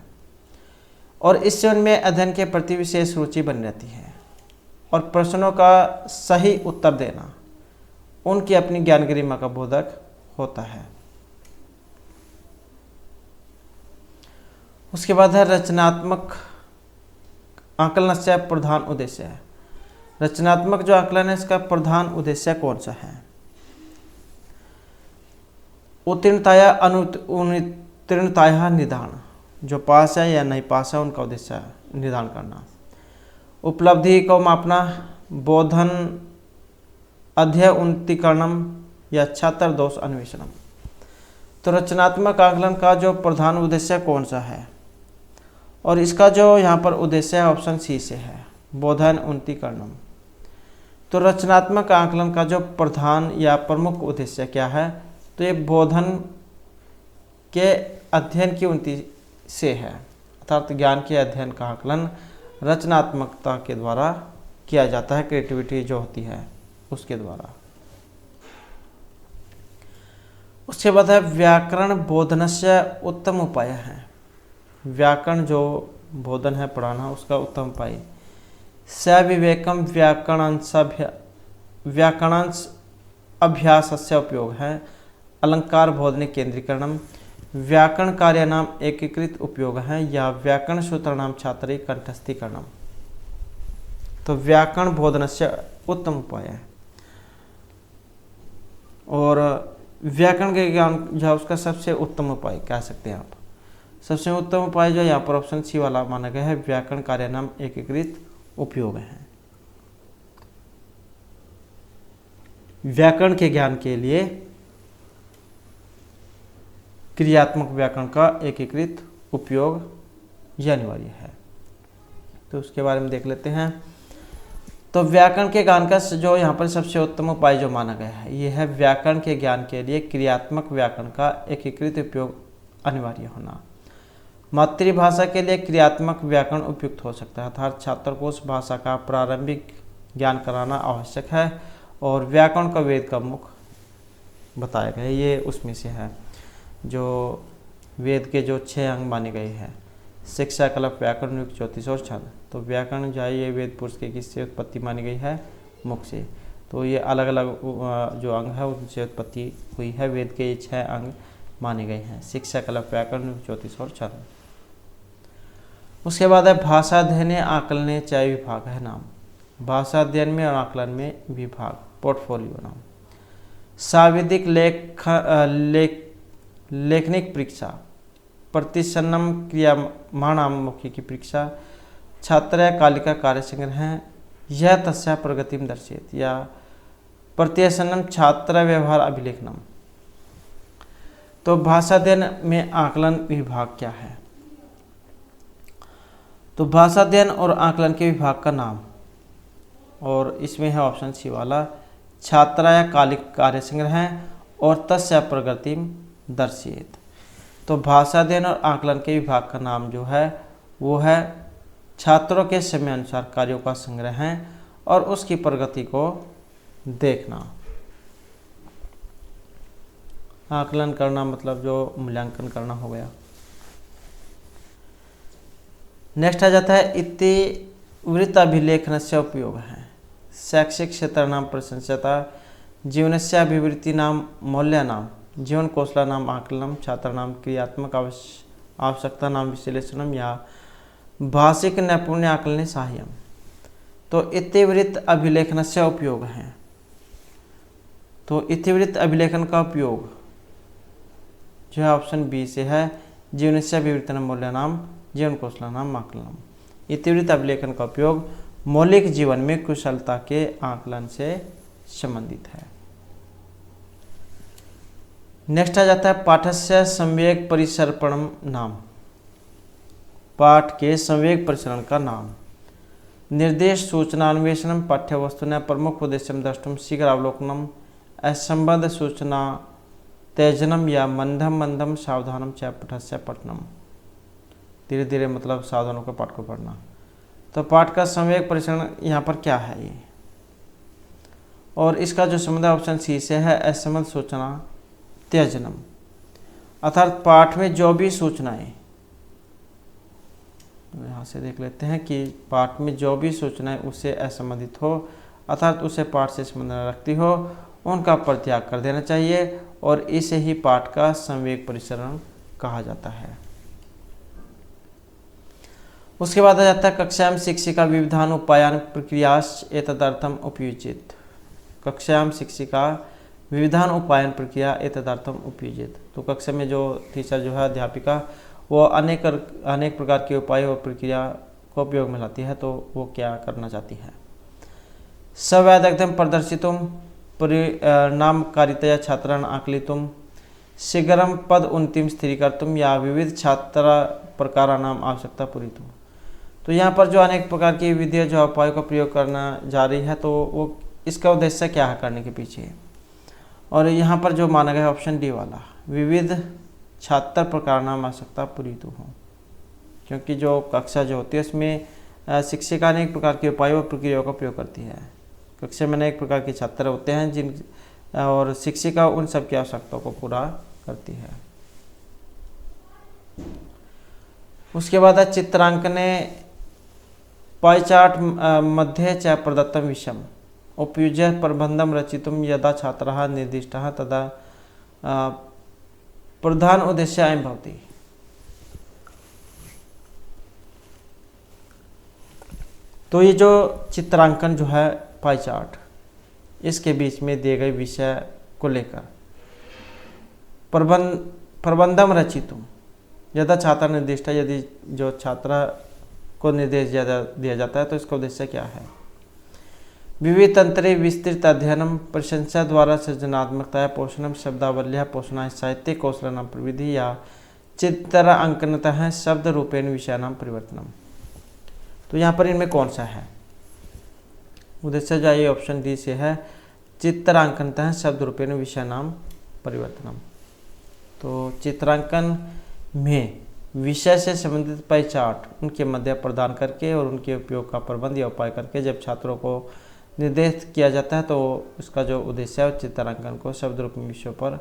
और इससे उनमें अध्ययन के प्रति विशेष रुचि बनी रहती है। और प्रश्नों का सही उत्तर देना उनकी अपनी ज्ञान गरिमा का बोधक होता है। उसके बाद है रचनात्मक आकलन से प्रधान उद्देश्य है। रचनात्मक जो आकलन है इसका प्रधान उद्देश्य कौन सा है? उत्तीर्णताया अनुत्तीर्णताया निदान, जो पास है या नहीं पास है उनका उद्देश्य निदान करना। उपलब्धि को मापना, बोधन अध्यय उन्नतीकरणम या छात्र दोष अन्वेषणम। तो रचनात्मक आकलन का जो प्रधान उद्देश्य कौन सा है? और इसका जो यहाँ पर उद्देश्य है ऑप्शन सी से है, बोधन उन्नतीकरणम। तो रचनात्मक आकलन का जो प्रधान या प्रमुख उद्देश्य क्या है? तो ये बोधन के अध्ययन की उन्नति से है, अर्थात ज्ञान के अध्ययन का आकलन रचनात्मकता के द्वारा किया जाता है, क्रिएटिविटी जो होती है उसके द्वारा। उसके बाद है व्याकरण बोधनस्य उत्तम उपाय है। व्याकरण जो बोधन है पढ़ाना उसका उत्तम उपाय सविवेकम व्याकरणांश अभ्यासस्य उपयोग है। अलंकार बोधने केंद्रीकरणम, व्याकरण कार्य नाम एकीकृत उपयोग है या व्याकरण सूत्र नाम छात्री कंठस्थीकरणम। तो व्याकरण बोधनस्य उत्तम उपाय है और व्याकरण के ज्ञान जो उसका सबसे उत्तम उपाय कह सकते हैं आप। सबसे उत्तम उपाय जो यहाँ पर ऑप्शन सी वाला माना गया है, व्याकरण कार्य नाम एकीकृत उपयोग है। व्याकरण के ज्ञान के लिए क्रियात्मक व्याकरण का एकीकृत उपयोग यह अनिवार्य है। तो उसके बारे में देख लेते हैं। तो व्याकरण के ज्ञान का जो यहाँ पर सबसे उत्तम उपाय जो माना गया है ये है व्याकरण के ज्ञान के लिए क्रियात्मक व्याकरण का एकीकृत उपयोग अनिवार्य होना। मातृभाषा के लिए क्रियात्मक व्याकरण उपयुक्त हो सकता है, अर्थात छात्र को उस भाषा का प्रारंभिक ज्ञान कराना आवश्यक है और व्याकरण का वेद का मुख बताया गया है, ये उसमें से है जो वेद के जो 6 अंग माने गए हैं, शिक्षा, कल्प, व्याकरण, युक्त, ज्योतिष और छंद। तो व्याकरण जो है ये वेद पुरुष के किससे उत्पत्ति मानी गई है? मुख से। तो ये अलग अलग जो अंग है उनसे उत्पत्ति हुई है। वेद के ये 6 अंग माने गए हैं, शिक्षा, कल्प, व्याकरण, युक्त, ज्योतिष और छंद। उसके बाद है भाषा अध्ययन आकलन चय विभाग है नाम। भाषा अध्ययन में और आकलन में विभाग पोर्टफोलियो नाम। साविधिक लेखनिक परीक्षा, प्रतिसन्नम क्रियामाणाम मौखिक की परीक्षा, छात्र कालिका कार्य संग्रह है यह तस्या प्रगति में दर्शित या प्रतिसन्नम छात्र व्यवहार अभिलेखनम। तो भाषा अध्ययन में आकलन विभाग क्या है? तो भाषा अध्ययन और आकलन के विभाग का नाम, और इसमें है ऑप्शन सी वाला, छात्रा या कालिक कार्य संग्रह है और तस्या प्रगति दर्शित। तो भाषा अध्ययन और आकलन के विभाग का नाम जो है वो है छात्रों के समय अनुसार कार्यों का संग्रह है और उसकी प्रगति को देखना। आकलन करना मतलब जो मूल्यांकन करना हो गया। नेक्स्ट आ जाता है इतिवृत्त अभिलेखन से उपयोग है। शैक्षिक क्षेत्र नाम प्रशंसता, जीवनस्य अभिवृत्ति नाम मौल्य नाम, जीवन कौशल नाम आकलनम, छात्र नाम क्रियात्मक आवश्यकता नाम विश्लेषणम या भाषिक नैपुण्य आकलन सहायम। तो इतिवृत्त अभिलेखन से उपयोग है। तो इतिवृत्त अभिलेखन का उपयोग जो है ऑप्शन बी से है, जीवनस्य अभिवृत्ति नाम मौल्य नाम, जीवन कौशल नाम आकलनम। इतिवृत्त अभिलेखन का उपयोग मौलिक जीवन में कुशलता के आकलन से संबंधित है। नेक्स्ट आ जाता है पाठस्य सम्यक परिसर्पणम नाम। पाठ के संवेग परिसरण का नाम। निर्देश सूचनान्वेषणम पाठ्यवस्तुना प्रमुख उद्देश्यम द्रष्टुम शीघ्रावलोकनम असंबद्ध सूचना तेजनम या मंदम मंदम सावधानम च पठस्य पठनम। धीरे धीरे मतलब सावधानों का पाठ को पढ़ना। तो पाठ का संवेग परिसरण यहाँ पर क्या है ये, और इसका जो संबंध ऑप्शन सी से है असंबद्ध सूचना त्यजनम, अर्थात पाठ में जो भी सूचनाएं, यहाँ से देख लेते हैं कि पाठ में जो भी सूचनाएं उससे असंबंधित हो अर्थात उसे पाठ से संबंध न रखती हो उनका परित्याग कर देना चाहिए, और इसे ही पाठ का संवेग परिसरण कहा जाता है। उसके बाद आ जाता है कक्षायाम शिक्षिका विविधान उपायान प्रक्रियाश्च एतदर्थम उपयुज्येत। कक्षायाम शिक्षिका विविधान उपायन प्रक्रिया एतदर्थम उपयुज्येत। तो कक्षा में जो टीचर जो है अध्यापिका वो अनेक प्रकार के उपाय और प्रक्रिया को उपयोग में लाती है, तो वो क्या करना चाहती है। सवैदग्ध्यम प्रदर्शितुम परिणामकारितया छात्रान् आकलितुम शीघ्रम पद उन्नतिम स्थिरीकर्तुम या विविध छात्र प्रकाराणाम आवश्यकता पूरितुम। तो यहाँ पर जो अनेक प्रकार की विधियाँ जो उपायों का प्रयोग करना जा रही है, तो वो इसका उद्देश्य क्या है करने के पीछे, और यहाँ पर जो माना गया ऑप्शन डी वाला विविध छात्र प्रकाराणाम आवश्यकता पूरितु हो, क्योंकि जो कक्षा जो होती है उसमें शिक्षिका अनेक प्रकार के उपायों और प्रक्रियाओं का प्रयोग करती है। कक्षा में अनेक प्रकार के छात्र होते हैं जिन और शिक्षिका उन सब की आवश्यकताओं को पूरा करती है। उसके बाद है चित्रांकने पाई चार्ट मध्ये च प्रदत्तम विषम उपयुज्य प्रबंधम रचितुम यदा छात्रः निर्दिष्टः तदा प्रधान उद्देश्य अयं भवति। तो ये जो चित्रांकन जो है पाई चार्ट, इसके बीच में दिए गए विषय को लेकर प्रबंधम रचितुम यदा छात्र निर्दिष्ट, यदि जो छात्र को निर्देश दिया जाता है तो इसका उद्देश्य क्या है। विविध तंत्रे विस्तृत अध्ययनम प्रशंसा द्वारा सृजनात्मकता पोषणम शब्दावल्य पोषणा साहित्य कौशलनाम प्रविधि या चित्र अंकनतः शब्द रूपेण विषयानाम परिवर्तनम। तो यहाँ पर इनमें कौन सा है उद्देश्य, जो ये ऑप्शन डी से है चित्रांकनतः शब्द रूपेण विषयानाम परिवर्तनम। तो चित्रांकन में विषय से संबंधित पाई चार्ट उनके मध्य प्रदान करके और उनके उपयोग का प्रबंध या उपाय करके जब छात्रों को निर्देश किया जाता है, तो उसका जो उद्देश्य है चित्रांकन को शब्द रूप में विषयों पर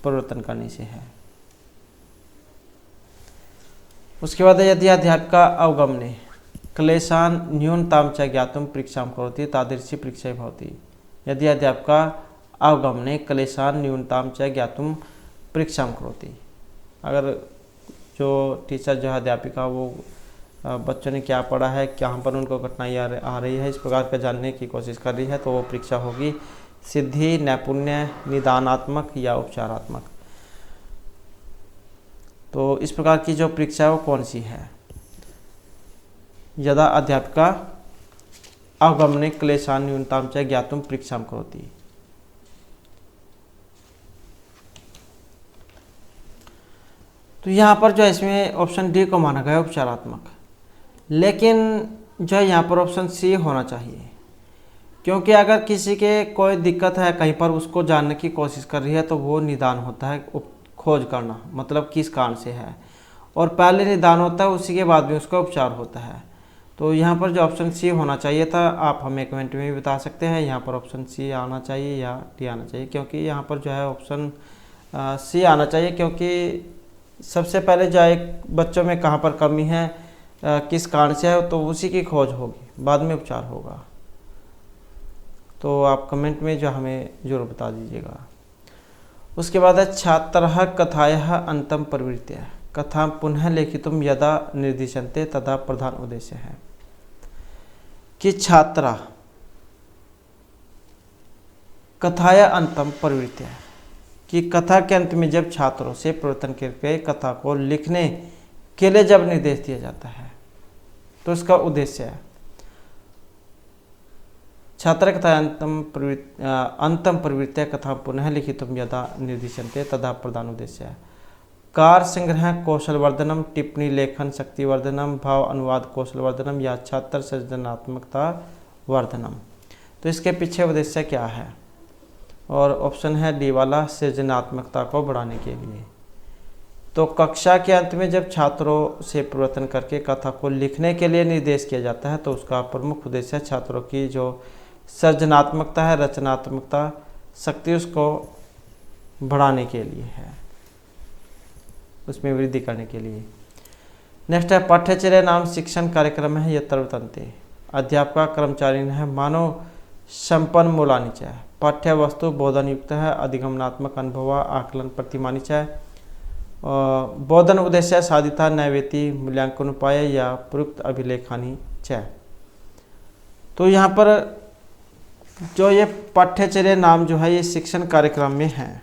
परिवर्तन करने से है। उसके बाद यदि अध्यापिका अवगमने क्लेशान न्यूनताम च ज्ञातुम परीक्षां करोति तादृशी परीक्षा भवति। यदि अध्यापिका अवगमने क्लेशान न्यूनताम च ज्ञातुम परीक्षां करोति, अगर जो टीचर जो है अध्यापिका वो बच्चों ने क्या पढ़ा है, कहाँ पर उनको कठिनाई आ रही है, इस प्रकार का जानने की कोशिश कर रही है, तो वो परीक्षा होगी सिद्धि, नैपुण्य, निदानात्मक या उपचारात्मक। तो इस प्रकार की जो परीक्षा है वो कौन सी है। यदा अध्यापिका अवगमने क्लेशान न्यूनताम च ज्ञातुम परीक्षां करोति। तो यहाँ पर जो है इसमें ऑप्शन डी को माना गया उपचारात्मक, लेकिन जो है यहाँ पर ऑप्शन सी होना चाहिए, क्योंकि अगर किसी के कोई दिक्कत है कहीं पर उसको जानने की कोशिश कर रही है तो वो निदान होता है खोज करना, मतलब किस कारण से है, और पहले निदान होता है उसी के बाद में उसका उपचार होता है। तो यहाँ पर जो ऑप्शन सी होना चाहिए था, आप हमें कमेंट में भी बता सकते हैं यहाँ पर ऑप्शन सी आना चाहिए या डी आना चाहिए, क्योंकि यहाँ पर जो है ऑप्शन सी आना चाहिए, क्योंकि सबसे पहले जो एक बच्चों में कहाँ पर कमी है, किस कारण से है, तो उसी की खोज होगी, बाद में उपचार होगा। तो आप कमेंट में जो हमें जरूर बता दीजिएगा। उसके बाद है छात्रः कथायाः अंतम प्रवृत्तिः कथा पुनः लेखितुम यदा निर्दिशन्ते तदा प्रधान उद्देश्य है कि छात्रा कथाया अंतम प्रवृत्तिः कि कथा के अंत में जब छात्रों से प्रवर्तन करके कथा को लिखने के लिए जब निर्देश दिया जाता है तो इसका उद्देश्य है छात्र कथा अंतम प्रवृत्तिः कथा पुनः लिखितुम यदा निर्दिशन्ते तदा प्रधान उद्देश्य है। कार्य संग्रह कौशलवर्धनम, टिप्पणी लेखन शक्तिवर्धनम, भाव अनुवाद कौशलवर्धनम या छात्र सृजनात्मकता वर्धनम। तो इसके पीछे उद्देश्य क्या है? और ऑप्शन है डी वाला, सृजनात्मकता को बढ़ाने के लिए। तो कक्षा के अंत में जब छात्रों से परिवर्तन करके कथा को लिखने के लिए निर्देश किया जाता है तो उसका प्रमुख उद्देश्य छात्रों की जो सृजनात्मकता है, रचनात्मकता शक्ति, उसको बढ़ाने के लिए है, उसमें वृद्धि करने के लिए। नेक्स्ट है पाठ्यचर्या नाम शिक्षण कार्यक्रम है यत्रतंते, अध्यापक कर्मचारी है मानव संपन्न मूलानी च, पाठ्य वस्तु बोधन युक्त है, अधिगमनात्मक अनुभव आकलन प्रतिमानी च, बोधन उद्देश्य साधिता नैवेति मूल्यांकन उपाय या प्रयुक्त अभिलेखानी च। तो यहाँ पर जो ये पाठ्यचर्या नाम जो है ये शिक्षण कार्यक्रम में है।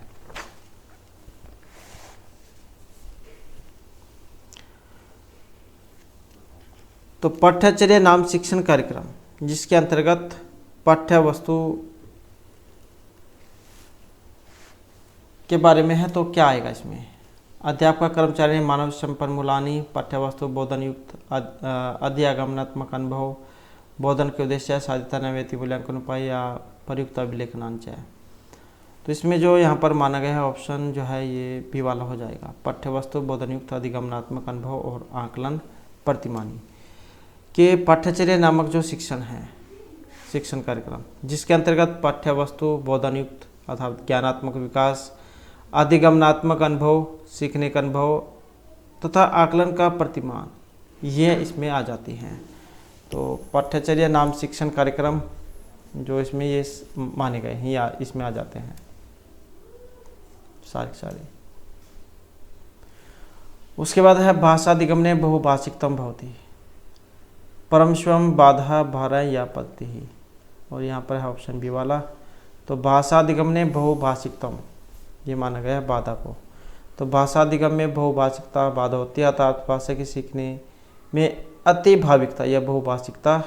तो पाठ्यचर्या नाम शिक्षण कार्यक्रम जिसके अंतर्गत पाठ्य वस्तु के बारे में है, तो क्या आएगा इसमें? अध्यापक कर्मचारी मानव संपन्न मूलानी, पाठ्य वस्तु बोधन युक्त, अध्यागमनात्मक अनुभव, बोधन के उद्देश्य साधिता नैवेति मूल्यांकन उपाय या प्रयुक्त अभिलेखनांश है। तो इसमें जो यहाँ पर माना गया है ऑप्शन जो है ये बी वाला हो जाएगा, पाठ्य वस्तु बोधन युक्त, अधिगमनात्मक अनुभव और आकलन प्रतिमानी के पाठ्यचर्या नामक जो शिक्षण है, शिक्षण कार्यक्रम जिसके अंतर्गत पाठ्य वस्तु बोधन युक्त अर्थात ज्ञानात्मक विकास, अधिगमनात्मक अनुभव सीखने का अनुभव तथा आकलन का प्रतिमान ये इसमें आ जाती हैं। तो पाठ्यचर्या नाम शिक्षण कार्यक्रम जो इसमें ये माने गए हैं या इसमें आ जाते हैं सारे। उसके बाद है भाषाधिगमने बहुभाषिकतम भवति, परमस्वम बाधा भारा या पद्धति ही, और यहाँ पर है ऑप्शन बी वाला। तो भाषाधिगमने बहुभाषिकतम ये माना गया है बाधा को। तो भाषाधिगम में बहुभाषिकता बाधा होती है अर्थात भाषा की सीखने में अति भाविकता या बहुभाषिकता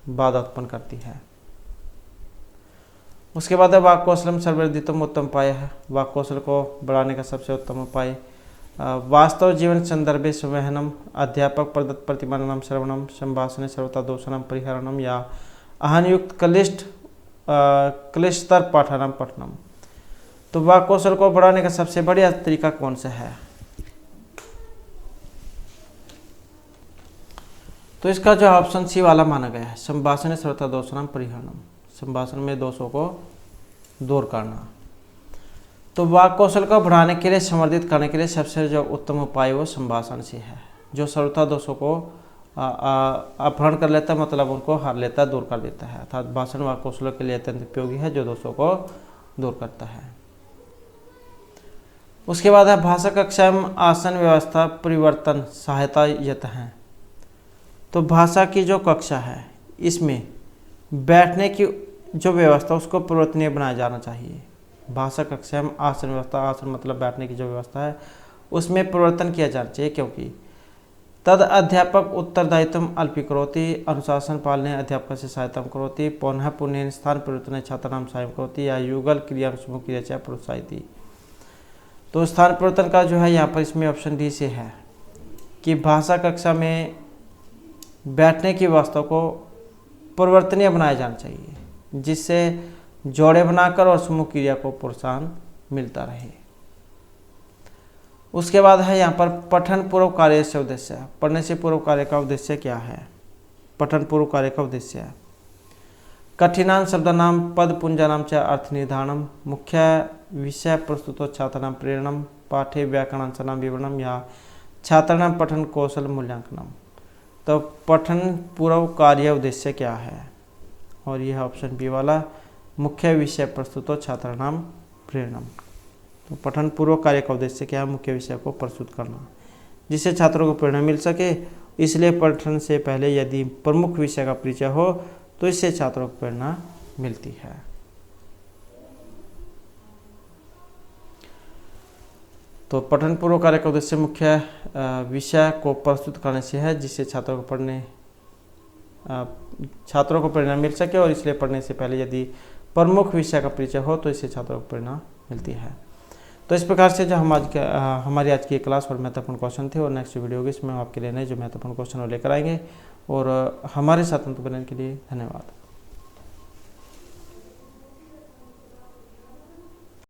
बाधा उत्पन्न करती है। उसके बाद है वाक् कौशलम सर्ववर्धितम उत्तम उपाय है, वाक् कौशल को बढ़ाने का सबसे उत्तम उपाय वास्तव जीवन संदर्भे संवहनम, अध्यापक प्रदत्त प्रतिमानम श्रवणम, संभाषण सर्वथा दोषणम परिहरणम या आहनयुक्त क्लिष्टतर पाठनम पठनम। तो वाक् कौशल को बढ़ाने का सबसे बढ़िया तरीका कौन सा है? तो इसका जो ऑप्शन सी वाला माना गया है, संभाषण सर्वथा दोषणम परिहरणम, संभाषण में दोषों को दूर करना। तो वाक् कौशल को बढ़ाने के लिए, संवर्धित करने के लिए सबसे जो उत्तम उपाय वो संभाषण से है, जो सर्वथा दोषों को अपहरण कर लेता है, मतलब उनको हार लेता है, दूर कर देता है। अर्थात भाषण वाक् कौशलों के लिए अत्यंत उपयोगी है जो दोषों को दूर करता है। उसके बाद है भाषा कक्षा में आसन व्यवस्था परिवर्तन सहायता यत है। तो भाषा की जो कक्षा है इसमें बैठने की जो व्यवस्था उसको परिवर्तनीय बनाया जाना चाहिए। भाषा कक्षा में आसन व्यवस्था, आसन मतलब बैठने की जो व्यवस्था है उसमें परिवर्तन किया जाना चाहिए, क्योंकि तद अध्यापक उत्तरदायित्व अल्पीकरोति, अनुशासन पालने अध्यापक से सहायता करोति, पौनः पुण्य स्थान परिवर्तन छात्राणाम साहाय्यं करोति या युगल क्रिया समूह क्रिया च प्रोत्साहित। तो स्थान परिवर्तन का जो है यहाँ पर इसमें ऑप्शन डी से है कि भाषा कक्षा में बैठने की व्यवस्था को परिवर्तनीय बनाया जाना चाहिए, जिससे जोड़े बनाकर और समूह क्रिया को प्रोत्साहन मिलता रहे। उसके बाद है यहाँ पर पठन पूर्व कार्य से उद्देश्य, पढ़ने से पूर्व कार्य का उद्देश्य क्या है? पठन पूर्व कार्य का उद्देश्य है कठिनान शब्दानाम पद पुंजानाम च अर्थ निर्धारणम, मुख्य विषय प्रस्तुतो छात्राणाम प्रेरणम, पाठ्य व्याकरणांशनाम विवरणम या छात्राणाम पठन कौशल मूल्यांकनम। तो पठन पूर्व कार्य उद्देश्य क्या है? और यह ऑप्शन बी वाला, मुख्य विषय प्रस्तुतो छात्राणाम प्रेरणम। तो पठन पूर्व कार्य का उद्देश्य क्या है? मुख्य विषय को प्रस्तुत करना जिससे छात्रों को प्रेरणा मिल सके। इसलिए पठन से पहले यदि प्रमुख विषय का परिचय हो तो इससे छात्रों को प्रेरणा मिलती है। तो पठन पूर्व कार्य का उद्देश्य मुख्य विषय को प्रस्तुत करने से है, जिससे छात्रों को प्रेरणा मिल सके, और इसलिए पढ़ने से पहले यदि प्रमुख विषय का परिचय हो तो इससे छात्रों को प्रेरणा मिलती है। तो इस प्रकार से जो हमारी आज की क्लास और महत्वपूर्ण क्वेश्चन थे, और नेक्स्ट वीडियो की इसमें हम आपके लिए नए जो महत्वपूर्ण क्वेश्चन वो लेकर आएंगे। और हमारे साथ अंत बनने के लिए धन्यवाद।